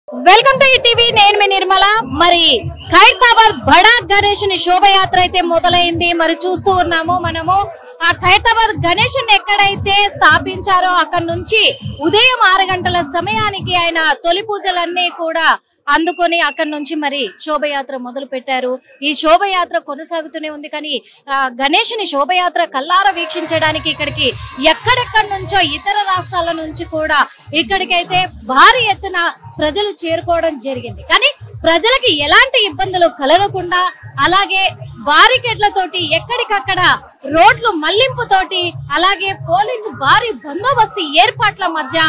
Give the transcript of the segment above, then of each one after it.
Welcome to ETV. నేను మీ నిర్మల. మరి ఖైరతాబాద్ బడా గణేష్ ని శోభయాత్ర అయితే మొదలైంది. మరి చూస్తూ ఉన్నాము మనము. ఆ ఖైరతాబాద్ గణేష్ ని ఎక్కడైతే స్థాపించారో అక్కడ నుంచి ఉదయం 6 గంటల సమయానికి ఆయన తొలి పూజలన్నీ కూడా అందుకొని అక్కడ నుంచి మరి శోభయాత్ర మొదలు పెట్టారు. ఈ శోభయాత్ర కొనసాగుతూనే ఉంది. కానీ గణేష్ ని శోభయాత్ర కల్లారా వీక్షించడానికి ఇక్కడికి ఎక్కడెక్కడి నుంచో ఇతర రాష్ట్రాల నుంచి కూడా ఇక్కడికైతే భారీ ఎత్తున ప్రజలు చేరుకోవడం జరిగింది. కానీ ప్రజలకి ఎలాంటి ఇబ్బందులు కలగకుండా అలాగే బారికేడ్లతోటి ఎక్కడికక్కడ రోడ్లు మళ్లింపుతోటి అలాగే పోలీసు భారీ బందోబస్తు ఏర్పాట్ల మధ్య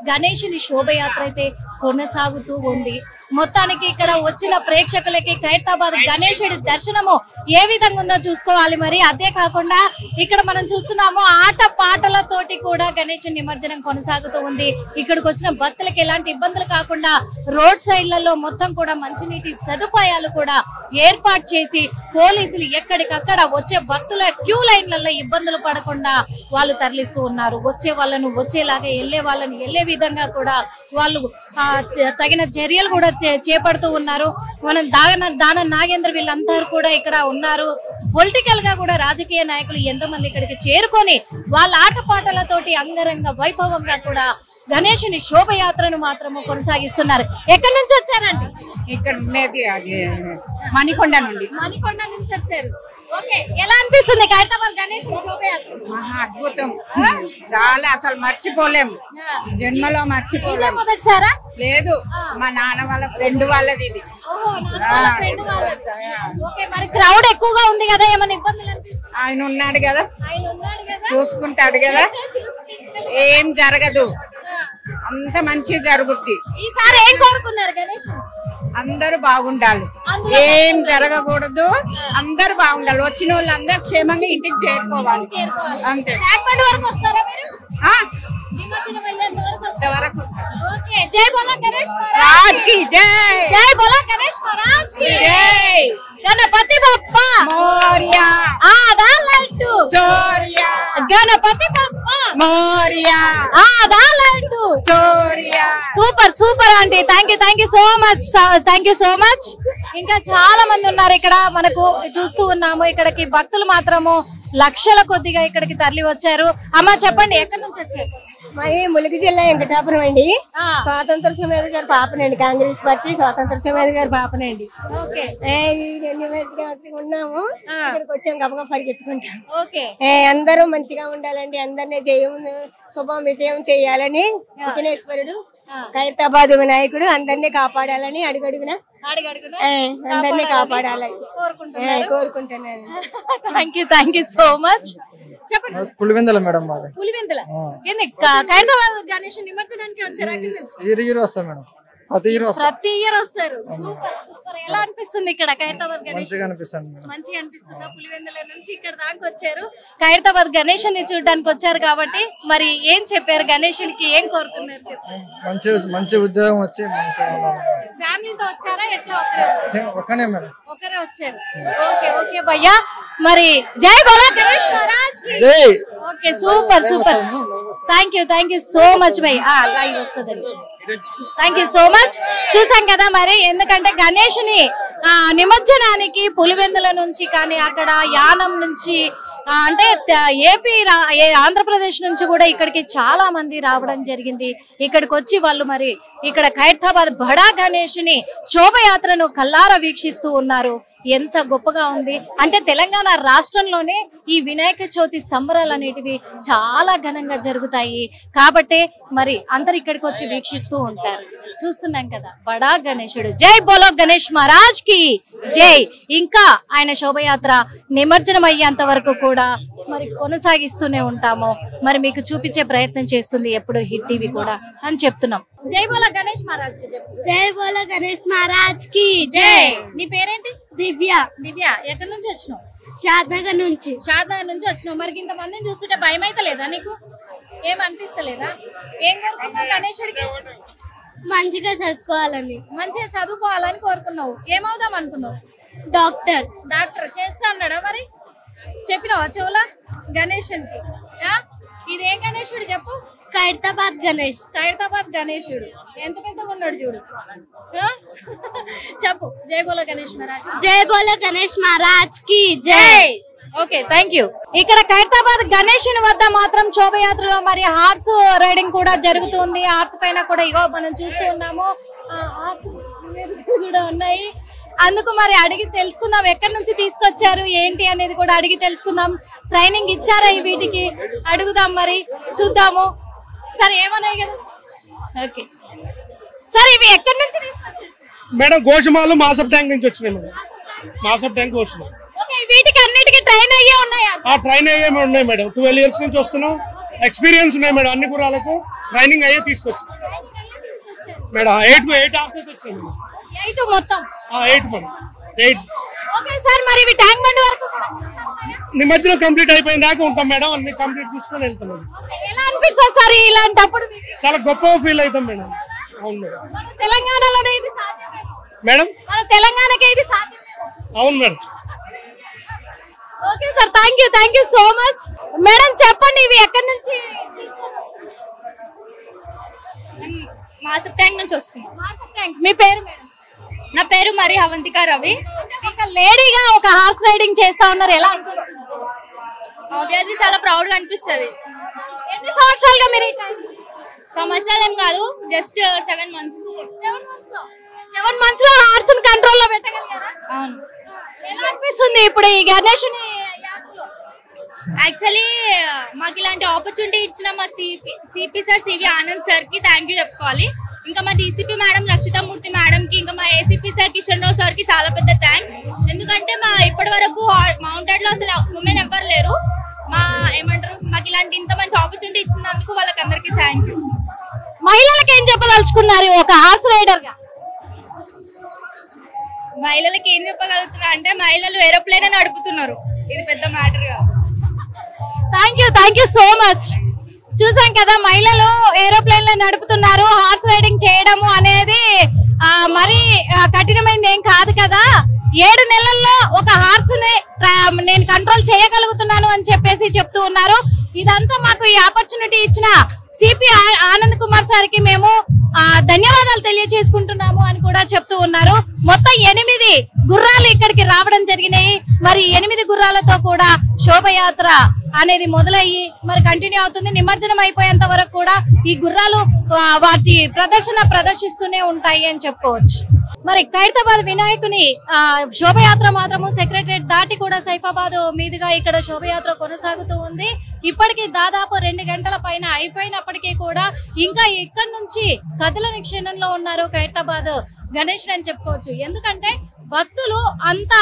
గణేషుని శోభయాత్ర అయితే కొనసాగుతూ ఉంది. మొత్తానికి ఇక్కడ వచ్చిన ప్రేక్షకులకి ఖైరతాబాద్ గణేశుడి దర్శనము ఏ విధంగా ఉందో చూసుకోవాలి. మరి అదే కాకుండా ఇక్కడ మనం చూస్తున్నాము ఆట పాటలతోటి కూడా గణేశుడి నిమజ్జనం కొనసాగుతూ ఉంది. ఇక్కడికి వచ్చిన భక్తులకి ఎలాంటి ఇబ్బందులు కాకుండా రోడ్ సైడ్లలో మొత్తం కూడా మంచినీటి సదుపాయాలు కూడా ఏర్పాటు చేసి పోలీసులు ఎక్కడికక్కడ వచ్చే భక్తుల క్యూ లైన్లలో ఇబ్బందులు పడకుండా వాళ్ళు తరలిస్తూ ఉన్నారు. వచ్చే వాళ్ళను వచ్చేలాగా వెళ్లే వాళ్ళని వెళ్లే విధంగా కూడా వాళ్ళు తగిన చర్యలు కూడా చేపడుతూ ఉన్నారు. మనం దాన నాగేంద్ర వీళ్ళందరూ కూడా ఇక్కడ ఉన్నారు. పొలిటికల్ గా కూడా రాజకీయ నాయకులు ఎంతో మంది ఇక్కడికి చేరుకొని వాళ్ళ ఆటపాటలతోటి అంగరంగ వైభవంగా కూడా గణేషుని శోభయాత్రను మాత్రము కొనసాగిస్తున్నారు. ఎక్కడి నుంచి వచ్చారండి? ఇక్కడ మణికొండ నుండి. మణికొండ నుంచి వచ్చారు. ఓకే, ఎలా అనిపిస్తుంది ఖైరతాబాద్ గణేషుని శోభయాత్ర? మహా అద్భుతం, చాలా అసలు మర్చిపోలేము, జన్మలో మర్చిపోలేము. మొదటిసారా? లేదు, మా నాన్న వాళ్ళ ఫ్రెండ్ వాళ్ళది ఇది. మరి క్రౌడ్ ఎక్కువగా ఉంది కదా, ఏమైనా ఇబ్బందులు అనిపిస్తుంది? ఆయన ఉన్నాడు కదా, చూసుకుంటాడు కదా, ఏం జరగదు, అంత మంచి జరుగుద్ది. ఈసారి ఏం కోరుకున్నారు గణేష్? అందరూ బాగుండాలి, ఏం జరగకూడదు, అందరు బాగుండాలి, వచ్చిన వాళ్ళు అందరు క్షేమంగా ఇంటికి చేరుకోవాలి అంతే. జై బోలో గణేష్ మహారాజ్ కి జై. జై బోలో గణేష్ మహారాజ్ కి జై. గణపతి బప్పా మోరియా. ఆదా లడ్డు చోరియా. గణపతి బప్పా మోరియా. ఆదా లడ్డు చోరియా. Super super aunty, thank you so much. ఇంకా చాలా మంది ఉన్నారు ఇక్కడ, మనకు చూస్తూ ఉన్నాము. ఇక్కడికి భక్తులు మాత్రము లక్షల కొద్దిగా ఇక్కడికి తరలి వచ్చారు. అమ్మ చెప్పండి, ఎక్కడి నుంచి వచ్చారు? మరి ములుగు జిల్లా వెంకటాపురం అండి. స్వాతంత్ర సమేత గారి పాపనండి, కాంగ్రెస్ పార్టీ స్వాతంత్ర సమేత గారి పాపనండి. ఉన్నాము, ఇక్కడికి వచ్చాం, గబగబా పరిగెత్తుకుంటాం. అందరూ మంచిగా ఉండాలండి, అందరినీ శుభం విజయం చేయాలని విఘ్నేశ్వరుడు ఖైరతాబాద్ వినాయకుడు అందరినీ కాపాడాలని అడుగడుగున అందరినీ కాపాడాలని కోరుకుంటున్నాను. Thank you so much. చెప్పండి. పులివెందుల మేడం మాది. పులివెందుల ఖైరతాబాద్ గణేష్ నిమజ్జనానికి వచ్చారా? వస్తాం మేడం, ప్రతి ఇయర్ వస్తారు. సూపర్. ఎలా అనిపిస్తుంది ఇక్కడ ఖైరతాబాద్ గణేష్? మంచిగా అనిపిస్తుంది. మంచిగా అనిపిస్తుందా? పులివెందుల నుంచి ఇక్కడ దాకా వచ్చారు, ఖైరతాబాద్ గణేష్ ని చూడడానికి వచ్చారు కాబట్టి మరి ఏం చెప్పారు? గణేషునికి ఏం కోరుకున్నారు? మంచి ఉద్యోగం వచ్చి ఫ్యామిలీతో వచ్చారా? ఎట్లా ఒక్కనే మేడం? ఒకరే వచ్చారు. ఓకే భయ్యా. మరి జై బోలో గణేష్ మహారాజ్ కి జై. Okay, super. Thank you so much భయ్. లైవ్ వస్తుంది. Thank you so much. చూసాం కదా మరి, ఎందుకంటే గణేషుని నిమజ్జనానికి పులివెందుల నుంచి కానీ అక్కడ యానం నుంచి అంటే ఏపీ ఆంధ్రప్రదేశ్ నుంచి కూడా ఇక్కడికి చాలా మంది రావడం జరిగింది. ఇక్కడికి వచ్చి వాళ్ళు మరి ఇక్కడ ఖైరతాబాద్ బడా గణేషుని శోభయాత్రను కల్లారా వీక్షిస్తూ ఉన్నారు. ఎంత గొప్పగా ఉంది అంటే తెలంగాణ రాష్ట్రంలోనే ఈ వినాయక చవితి సంబరాలు అనేటివి చాలా ఘనంగా జరుగుతాయి కాబట్టి మరి అందరు ఇక్కడికి వచ్చి వీక్షిస్తూ ఉంటారు. చూస్తున్నాం కదా బడా గణేశుడు. జై బోలో గణేష్ మహారాజ్ కి జై. ఇంకా ఆయన శోభయాత్ర నిమజ్జనం అయ్యేంత వరకు కూడా మరి కొనసాగిస్తూనే ఉంటాము. మరి మీకు చూపించే ప్రయత్నం చేస్తుంది ఎప్పుడు హిట్ టీవీ కూడా అని చెప్తున్నాం. జై బోలో గణేష్ మహారాజ్ కి జై. జై బోలో గణేష్ మహారాజ్ కి జై. నీ పేరేంటి? దివ్య. ఎక్కడి నుంచి వచ్చినావు? షాద్నగర్ నుంచి. వచ్చినావు. మరి ఇంత మందిని చూస్తుంటే భయం అయితే లేదా నీకు? ఏమనిపిస్తలేదా? ఏం కోరుకున్నావు గణేశుడికి? మంచిగా చదువుకోవాలని. మంచిగా చదువుకోవాలని కోరుకున్నావు. ఏమవుదాం అనుకున్నావు? డాక్టర్. చేస్తా అన్నాడా? మరి చెప్పినావా చెవులా గణేశునికి? ఇదేం గణేశుడు చెప్పు? ఖైరతాబాద్ గణేష్. ఖైరతాబాద్ గణేశుడు ఎంత పెద్దగా ఉన్నాడు చూడు. చెప్పు జై బోలో గణేష్ మహారాజ్. జై బోలో గణేష్ మహారాజ్ కి జై. Okay thank you. ఇక్కడ ఖైరతాబాద్ గణేశుని వద్ద మాత్రం శోభయాత్రలో మరి హార్స్ రైడింగ్ కూడా జరుగుతుంది. హార్స్ పైన కూడా ఇగో మనం చూస్తూ ఉన్నాము, హార్స్ కూడా ఉన్నాయి. అందుకు మరి అడిగి తెలుసుకుందాం ఎక్కడి నుంచి తీసుకొచ్చారు ఏంటి అనేది కూడా అడిగి తెలుసుకుందాం. ట్రైనింగ్ ఇచ్చారా ఈ వీటికి అడుగుదాం, మరి చూద్దాము. సార్ ఏమన్నాయి కదా, ఓకే సార్ ఇవి ఎక్కడి నుంచి తీసుకొచ్చారు మేడం? గోషమాలు మాసప్ ట్యాంక్ నుంచి వచ్చినాయి మేడం. మాసప్ ట్యాంక్ గోషమాలు. ఓకే వీటికి అన్నిటికీ ట్రైన్ అయ్యే ఉన్నాయా? ట్రైన్ అయ్యే ఉన్నాయి మేడం. 12 years నుంచి వస్తున్నాం. ఎక్స్పీరియన్స్ ఉన్నాయి మేడం. అన్ని గుర్రాలకు ట్రైనింగ్ అయ్యే తీసుకొచ్చాం మేడం. 8 ఆఫీసర్స్ వచ్చాయి మేడం. 8 మొత్తం 8 మేడం. 8. ఓకే సార్ మరి ఇవి ట్యాంక్ బండ్ వరకు నిమజ్జనం కంప్లీట్ అయిపోయిన దాకా ఉంటాం మేడం. అన్ని కంప్లీట్ తీసుకొని వెళ్తాం మేడం. ఎలా అనిపిస్తుంది సార్ ఇలాంటప్పుడు? చాలా గొప్పగా ఫీల్ అవుతాం మేడం. అవును మేడం. మన తెలంగాణలోనే ఇది సాధ్యమే మేడం. మన తెలంగాణకే ఇది సాధ్యమే. అవును madam. Okay sir thank you so much. Madam చెప్పండి ఇవి ఎక్కడి నుంచి? మాసప్ ట్యాంక్ నుంచి వస్తున్నాం. మాసప్ ట్యాంక్. మీ పేరు మేడం? నా పేరు మరి అవంతిక రవి. ఒక లేడీగా ఒక హార్స్ రైడింగ్ చేస్తా ఉన్నారు, ఎలా అనిపిస్తుంది? ఆబ్వియస్లీ చాలా ప్రౌడ్ గా అనిపిస్తుంది. ఎన్ని సంవత్సరాలుగా మీరు సంవత్సరాలు ఏం కాదు, జస్ట్ 7 months. 7 months లో హార్స్ కంట్రోల్ లో పెట్టగలిగారా? అవును. ఎలా అనిపిస్తుంది ఇప్పుడు ఈ గణేశుని యాత్రలో? యాక్చువల్లీ మాకు ఇలాంటి ఆపర్చునిటీ ఇచ్చిన మా CP sir CV Anand sir కి థ్యాంక్ యూ చెప్పుకోవాలి. ఇంకా మా డీసీపీ మేడం రక్షితామూర్తి మేడం కి, ఇంకా మా ACP sir Kishan Rao sir కి చాలా పెద్ద థ్యాంక్స్. ఎందుకంటే మా ఇప్పటి వరకు మౌంటెడ్ లో అసలు ఉమెన్ ఎవ్వరు లేరు. మా ఏమంటారు మాకు ఇలాంటి ఇంత మంచి ఆపర్చునిటీ ఇచ్చినందుకు వాళ్ళకి అందరికి థ్యాంక్ యూ. మహిళలకు ఏం చెప్పదలుచుకున్నారు ఒక హార్స్ రైడర్ గా? మహిళలకి ఏం చెప్పగలుగుతున్నా అంటే మహిళలు ఏరోప్లేన్ నడుపుతున్నారు, ఇది పెద్ద మ్యాటర్ కాదు. Thank you so much. చూసాం కదా మహిళలు ఏరోప్లేన్ లో నడుపుతున్నారు. హార్స్ రైడింగ్ చేయడము అనేది మరి కఠినమైనది ఏం కాదు కదా. 7 నెలల్లో ఒక హార్స్ నేను కంట్రోల్ చేయగలుగుతున్నాను అని చెప్పేసి చెప్తూ ఉన్నారు. ఇదంతా మాకు ఈ ఆపర్చునిటీ ఇచ్చిన సిపి ఆనంద్ కుమార్ సార్ కి మేము ధన్యవాదాలు తెలియజేసుకుంటున్నాము అని కూడా చెప్తూ ఉన్నారు. మొత్తం 8 గుర్రాలు ఇక్కడికి రావడం జరిగినాయి. మరి 8 గుర్రాలతో కూడా శోభయాత్ర అనేది మొదలయ్యి మరి కంటిన్యూ అవుతుంది. నిమజ్జనం అయిపోయేంత వరకు కూడా ఈ గుర్రాలు వాటి ప్రదర్శిస్తూనే ఉంటాయి అని చెప్పుకోవచ్చు. మరి ఖైరతాబాద్ వినాయకుని శోభయాత్ర మాత్రము సెక్రటరేట్ దాటి కూడా సైఫాబాద్ మీదుగా ఇక్కడ శోభయాత్ర కొనసాగుతూ ఉంది. ఇప్పటికీ దాదాపు 2 గంటల పైన అయిపోయినప్పటికీ కూడా ఇంకా ఇక్కడ నుంచి కదలని క్షణంలో ఉన్నారు ఖైరతాబాద్ గణేష్ అని చెప్పుకోవచ్చు. ఎందుకంటే భక్తులు అంత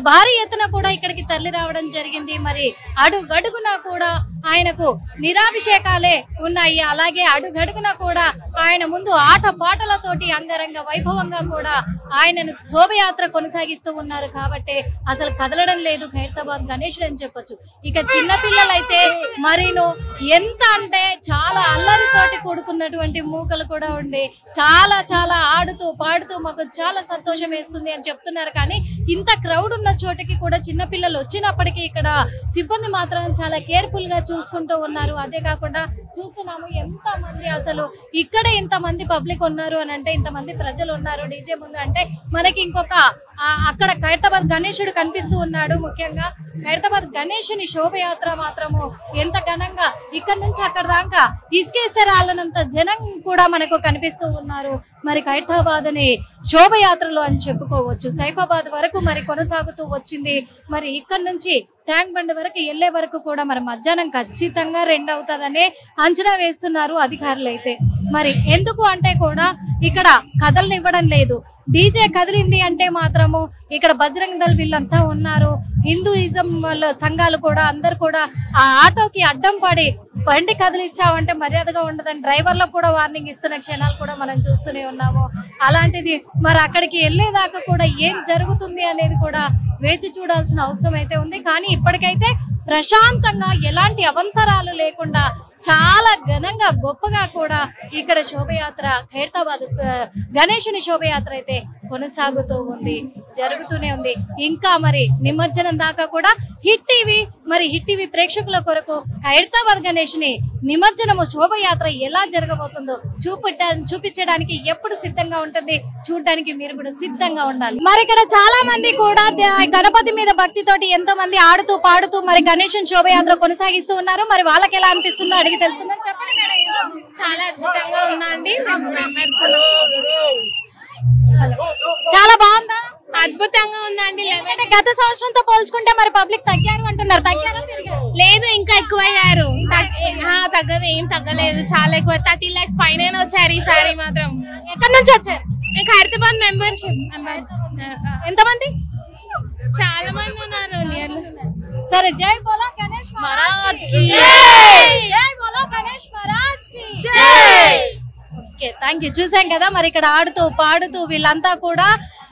భారీ ఎత్తున కూడా ఇక్కడికి తరలి రావడం జరిగింది. మరి అడుగడుగున కూడా ఆయనకు నిరాభిషేకాలే ఉన్నాయి. అలాగే అడుగడుగున కూడా ఆయన ముందు ఆట పాటలతోటి అంగరంగ వైభవంగా కూడా ఆయనను శోభయాత్ర కొనసాగిస్తూ ఉన్నారు. కాబట్టి అసలు కదలడం లేదు ఖైరతాబాద్ గణేష్ అని చెప్పొచ్చు. ఇక చిన్న పిల్లలైతే మరీను ఎంత అంటే చాలా అల్లరితోటి కూడుకున్నటువంటి మూకలు కూడా ఉండి చాలా చాలా ఆడుతూ పాడుతూ మాకు చాలా సంతోషం వేస్తుంది అని చెప్తున్నారు. కానీ ఇంత క్రౌడ్ ఉన్న చోటికి కూడా చిన్న పిల్లలు వచ్చినప్పటికీ ఇక్కడ సిబ్బంది మాత్రం చాలా కేర్ఫుల్ గా చూసుకుంటూ ఉన్నారు. అదే కాకుండా చూస్తున్నాము ఎంత మంది అసలు ఇక్కడ ఇంతమంది పబ్లిక్ ఉన్నారు అని అంటే, ఇంతమంది ప్రజలు ఉన్నారు డీజే ముందు అంటే మనకి ఇంకొక అక్కడ ఖైరతాబాద్ గణేశుడు కనిపిస్తూ ఉన్నాడు. ముఖ్యంగా ఖైరతాబాద్ గణేశుని శోభయాత్ర మాత్రము ఎంత ఘనంగా ఇక్కడ నుంచి అక్కడ దాకా ఇసుకేస్తే రాళ్ళనంత జనం కూడా మనకు కనిపిస్తూ ఉన్నారు. మరి ఖైరతాబాద్ ని శోభయాత్రలో అని చెప్పుకోవచ్చు. సైఫాబాద్ వరకు మరి కొనసాగుతూ వచ్చింది. మరి ఇక్కడ నుంచి ట్యాంక్ బండ్ వరకు వెళ్లే వరకు కూడా మరి మధ్యాహ్నం ఖచ్చితంగా 2 అవుతుందనే అంచనా వేస్తున్నారు అధికారులు అయితే. మరి ఎందుకు అంటే కూడా ఇక్కడ కదలనివ్వడం లేదు. డీజే కదిలింది అంటే మాత్రము ఇక్కడ బజరంగ్ దళ్ వీళ్ళంతా ఉన్నారు. హిందూయిజం వాళ్ళ సంఘాలు కూడా అందరు కూడా ఆ ఆటోకి అడ్డం పడి బండి కదిలిచ్చావంటే మర్యాదగా ఉండదని డ్రైవర్లకు కూడా వార్నింగ్ ఇస్తున్న క్షణాలు కూడా మనం చూస్తూనే ఉన్నాము. అలాంటిది మరి అక్కడికి వెళ్ళేదాకా కూడా ఏం జరుగుతుంది అనేది కూడా వేచి చూడాల్సిన అవసరం అయితే ఉంది. కానీ ఇప్పటికైతే ప్రశాంతంగా ఎలాంటి అవంతరాలు లేకుండా చాలా ఘనంగా గొప్పగా కూడా ఇక్కడ శోభయాత్ర ఖైరతాబాద్ గణేశుని శోభయాత్ర అయితే కొనసాగుతూ ఉంది, జరుగుతూనే ఉంది. ఇంకా మరి నిమజ్జనం దాకా కూడా హిట్ టీవీ ప్రేక్షకుల కొరకు ఖైరతాబాద్ గణేశుని నిమజ్జనము శోభయాత్ర ఎలా జరగబోతుందో చూపించడానికి ఎప్పుడు సిద్ధంగా ఉంటుంది, చూడడానికి మీరు కూడా సిద్ధంగా ఉండాలి. మరి ఇక్కడ చాలా మంది కూడా గణపతి మీద భక్తితోటి ఎంతో మంది ఆడుతూ పాడుతూ మరి గణేశుని శోభయాత్ర కొనసాగిస్తూ ఉన్నారు. మరి వాళ్ళకి ఎలా అనిపిస్తుందో అడిగి తెలుసుకుందాం. చెప్పండి మేడం. చాలా అద్భుతంగా ఉందండి. చాలా బాగుందా? అద్భుతంగా ఉందండి. గత సంవత్సరంతో పోల్చుకుంటే మరి పబ్లిక్ తగ్గారు అంటున్నారు. తగ్గారా లేదు, ఇంకా ఎక్కువయ్యారు. తగ్గదు, ఏం తగ్గలేదు. చాలా ఎక్కువ 30 lakhs పైన వచ్చారు ఈసారి మాత్రం. ఎక్కడి నుంచి వచ్చారు? ఖైరతాబాద్ మెంబర్షిప్. ఎంతమంది? చాలా మంది ఉన్నారు. సరే, జై బోలో గణేష్ మహారాజ్ కి జై బోలో గణేష్ మహారాజ్ కి జై. Okay, thank you. చూసాం కదా మరి ఇక్కడ ఆడుతూ పాడుతూ వీళ్ళంతా కూడా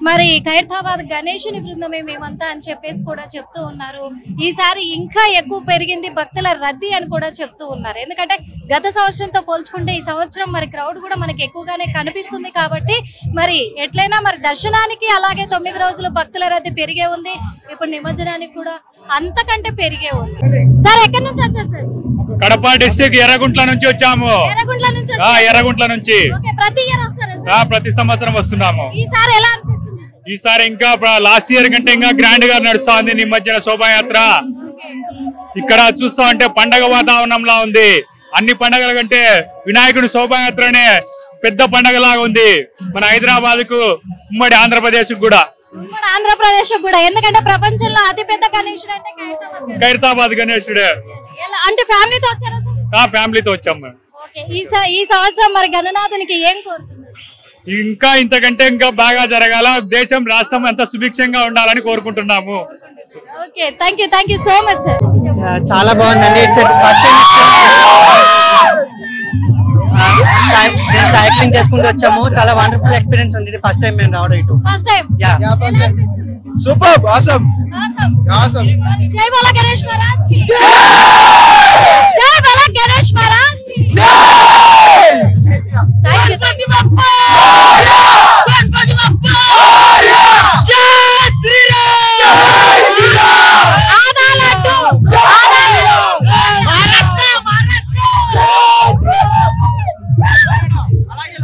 మరి ఖైరతాబాద్ గణేశుని బృందమే మేమంతా అని చెప్పేసి కూడా చెప్తూ ఉన్నారు. ఈసారి ఇంకా ఎక్కువ పెరిగింది భక్తుల రద్దీ అని కూడా చెప్తూ ఉన్నారు. ఎందుకంటే గత సంవత్సరంతో పోల్చుకుంటే ఈ సంవత్సరం మరి క్రౌడ్ కూడా మనకి ఎక్కువగానే కనిపిస్తుంది. కాబట్టి మరి ఎట్లయినా మరి దర్శనానికి అలాగే 9 రోజులు భక్తుల రద్దీ పెరిగే ఉంది. ఇప్పుడు నిమజ్జనానికి కూడా అంతకంటే పెరిగే ఉంది. సార్, ఎక్కడి నుంచి వచ్చారు సార్? కడప డిస్ట్రిక్ట్ ఎర్రగుంట్ల నుంచి వచ్చాము. ఎర్రగుంట్ల నుంచి ప్రతి సంవత్సరం వస్తున్నాము. ఈసారి ఇంకా లాస్ట్ ఇయర్ కంటే ఇంకా గ్రాండ్ గా నడుస్తుంది నిమజ్జన శోభాయాత్ర. ఇక్కడ చూస్తా ఉంటే పండగ వాతావరణంలా ఉంది. అన్ని పండగల కంటే వినాయకుడి శోభాయాత్రనే పెద్ద పండగలాగా ఉంది మన హైదరాబాద్ కు, ఉమ్మడి ఆంధ్రప్రదేశ్ కూడా. ఎందుకంటే ప్రపంచంలో అతిపెద్ద గణేశుడు అంటే ఖైరతాబాద్ గణేశుడే. అంటే ఫ్యామిలీతో వచ్చారా సార్? ఫ్యామిలీతో వచ్చాం మేము. ఈ సంవత్సరం మరి గణనాథునికి ఏం కోరుతున్నారు? ఇంకా ఇంతకంటే ఇంకా బాగా జరగాల, దేశం రాష్ట్రం అంతా సుభిక్షంగా ఉండాలని కోరుకుంటున్నాము. Okay, thank you so much sir. చాలా బాగుందండి. ఫస్ట్ టైం సైక్లింగ్ చేసుకుంటూ వచ్చాము. చాలా వండర్ఫుల్ ఎక్స్పీరియన్స్ ఉంది. ఇది ఫస్ట్ టైం మేము రావడం ఇటు. First time. Super, awesome. జై బోలో గణేష్ మహారాజ్ కి జై బోలో గణేష్ మహారాజ్ కి జై. థాంక్యూ. గణపతి బప్పా గణపతి బప్పా జై శ్రీరామ్ ఆదాలట్టు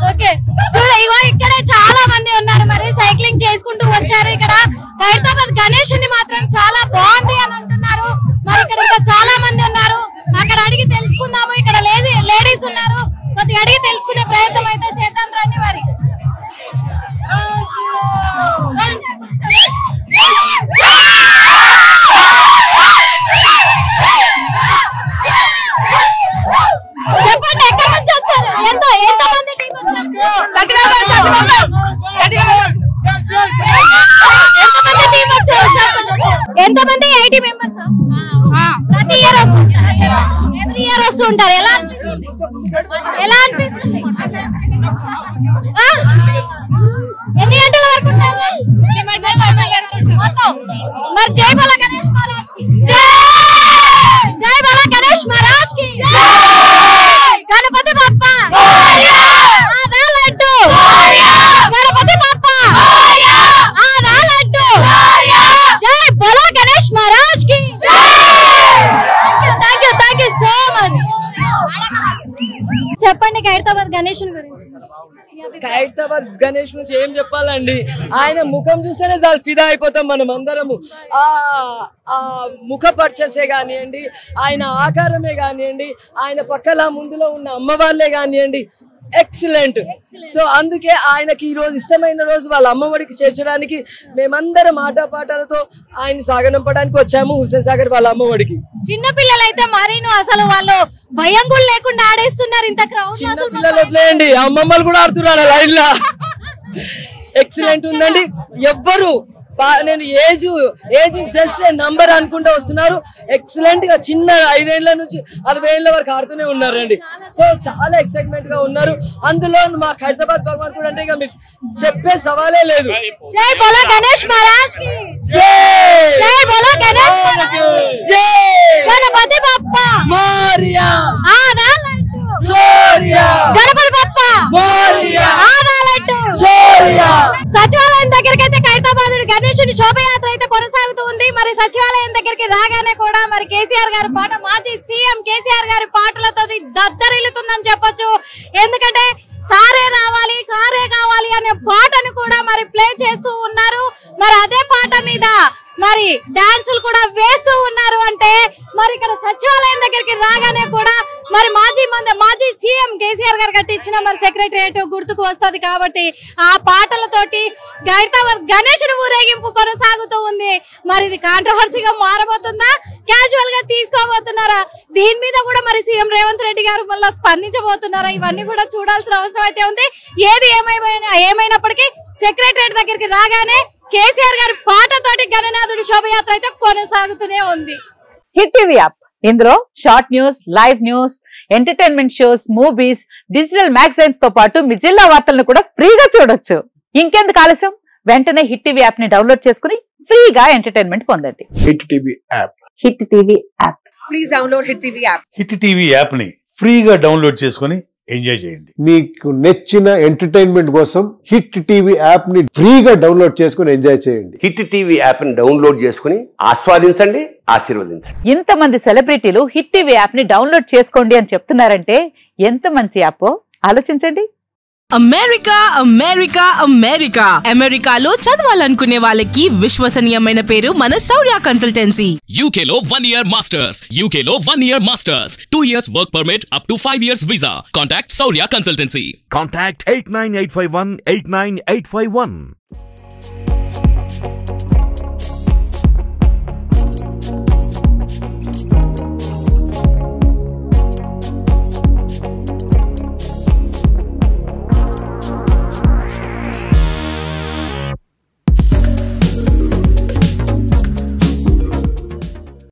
ఓకే, చూడ ఇగో ఇక్కడే చాలా మంది ఉన్నారు. మరి సైక్లింగ్ చేసుకుంటూ వచ్చారు. ఇక్కడ ఖైరతాబాద్ గణేశుని మాత్రం చాలా బాగుంది అని అంటున్నారు. మరి ఇక్కడ ఇంకా చాలా మంది ఉన్నారు. అక్కడ అడిగి తెలుసుకుందాము. ఇక్కడ లేడీస్ ఉన్నారు, కొద్దిగా అడిగి తెలుసుకునే ప్రయత్నం అయితే చేద్దాం రండి. మరి చెప్పండి, ఎక్కడి నుంచి వచ్చారు? ఎంతమంది టీం వచ్చారు? ఎంతమంది 80 మెంబర్స్ ప్రతి ఇయర్ ఎవ్రీ ఇయర్ వస్తుంటారు. ఎలా అనిపిస్తుంది? ఎన్ని గంటల వరకు ఉంటారు? మరి జై బోలో గణేష్ మహారాజ్ కి జై బోలో గణేష్ మహారాజ్ కి గణపతి బప్పా ఆదాలట్టు గణపతి బప్పా ఆదాలట్టు జై బోలో గణేష్ మహారాజ్ కి థ్యాంక్ యూ సో మచ్. చెప్పండి ఖైరతాబాద్ గణేశుని గురించి. ఖైరతాబాద్ గణేష్ నుంచి ఏం చెప్పాలండి? ఆయన ముఖం చూస్తేనే చాలా ఫిదా అయిపోతాం మనం అందరము. ఆ ముఖ పర్చసే కానివ్వండి, ఆయన ఆకారమే కానివ్వండి, ఆయన పక్కల ముందులో ఉన్న అమ్మవార్లే కానివ్వండి, ఎక్సలెంట్. సో అందుకే ఆయనకి ఈ రోజు ఇష్టమైన రోజు వాళ్ళ అమ్మఒడికి చేర్చడానికి మేమందరం ఆటపాటలతో ఆయన సాగనంపడానికి వచ్చాము హుస్సేన్ సాగర్ వాళ్ళ అమ్మఒడికి. చిన్న పిల్లలైతే మరీను అసలు వాళ్ళు భయం కూడా లేకుండా ఆడేస్తున్నారు. ఇంత క్రౌడ్. చిన్న పిల్లలు వదిలేయండి, అమ్మమ్మలు కూడా ఆడుతున్నారు లైన్ లా. ఎక్సలెంట్ ఉందండి. ఎవ్వరు నేను ఏజ్ జస్ట్ నంబర్ అనుకుంటూ వస్తున్నారు. ఎక్సలెంట్ గా చిన్న 5 ఏళ్ల నుంచి 60 ఏళ్ల వరకు ఆడుతూనే ఉన్నారండి. సో చాలా ఎక్సైట్మెంట్ గా ఉన్నారు. అందులో మా ఖైరతాబాద్ భగవంతుడు అంటే ఇక మీరు చెప్పే సవాలే లేదు. జై బోలో గణేష్ మహారాజ్ కి జై జై బోలో గణేష్ మహారాజ్ జై గణపతి బప్పా మోరియా ఆదాల మరి సచివాలయం దగ్గరికి రాగానే కూడా మరి కేసీఆర్ గారి పాట, మాజీ సీఎం కేసీఆర్ గారి పాటలతో దద్దరిల్లుతుందని చెప్పొచ్చు. ఎందుకంటే సారే రావాలి కారే కావాలి అనే పాటను కూడా మరి ప్లే చేస్తూ ఉన్నారు. మరి అదే పాట మీద మరి డాన్సులు కూడా వేస్తూ ఉన్నారు. అంటే మరి ఇక్కడ సచివాలయం దగ్గరికి రాగానే కూడా మరి మాజీ సీఎం కేసీఆర్ గారు కట్టించిన మరి సెక్రటరియట్ గుర్తుకు వస్తుంది. కాబట్టి ఆ పాటలతోటి ఖైరతాబాద్ గణేశుని ఊరేగింపు కొనసాగుతూ ఉంది. మరి ఇది కాంట్రవర్సీగా మారబోతుందా, క్యాజువల్ గా తీసుకోబోతున్నారా? దీని మీద కూడా మరి సీఎం రేవంత్ రెడ్డి గారు మళ్ళీ స్పందించబోతున్నారా? ఇవన్నీ కూడా చూడాల్సిన అవసరం అయితే ఉంది. ఏది ఏమైనప్పటికీ సెక్రటరియట్ దగ్గరికి రాగానే కేసీఆర్ గారి పాటతోటి గణనాథుడి శోభయాత్ర అయితే కొనసాగుతూనే ఉంది. హిట్ టీవీ యాప్, ఇందులో short news, live news, entertainment shows, movies, digital magazines తో పాటు మీ జిల్లా వార్తలను కూడా ఫ్రీగా చూడొచ్చు. ఇంకెందుకు ఆలస్యం, వెంటనే హిట్ టీవీ యాప్ ని డౌన్లోడ్ చేసుకుని ఫ్రీగా ఎంటర్టైన్మెంట్ పొందండి. Hit TV app, hit TV app, please download hit TV app. Hit TV app ని ఫ్రీగా డౌన్లోడ్ చేసుకుని ఎంజాయ్ చేయండి. మీకు నచ్చిన ఎంటర్టైన్మెంట్ కోసం హిట్ టీవీ యాప్ ని ఫ్రీగా డౌన్లోడ్ చేసుకుని ఎంజాయ్ చేయండి. హిట్ టీవీ యాప్ ని డౌన్లోడ్ చేసుకుని ఆస్వాదించండి, ఆశీర్వదించండి. ఇంతమంది సెలబ్రిటీలు హిట్ టీవీ యాప్ ని డౌన్లోడ్ చేసుకోండి అని చెప్తున్నారంటే ఎంత మంచి యాప్ ఆలోచించండి. అమెరికా అమెరికా అమెరికా అమెరికాలో చదవాలనుకునే వాళ్ళకి విశ్వసనీయమైన పేరు మన శౌర్య కన్సల్టెన్సీ. UK లో 1 year masters, UK లో 1 year masters, 2 years work permit up to 5 years visa. Contact Saurya Consultancy. Contact 89851 89851.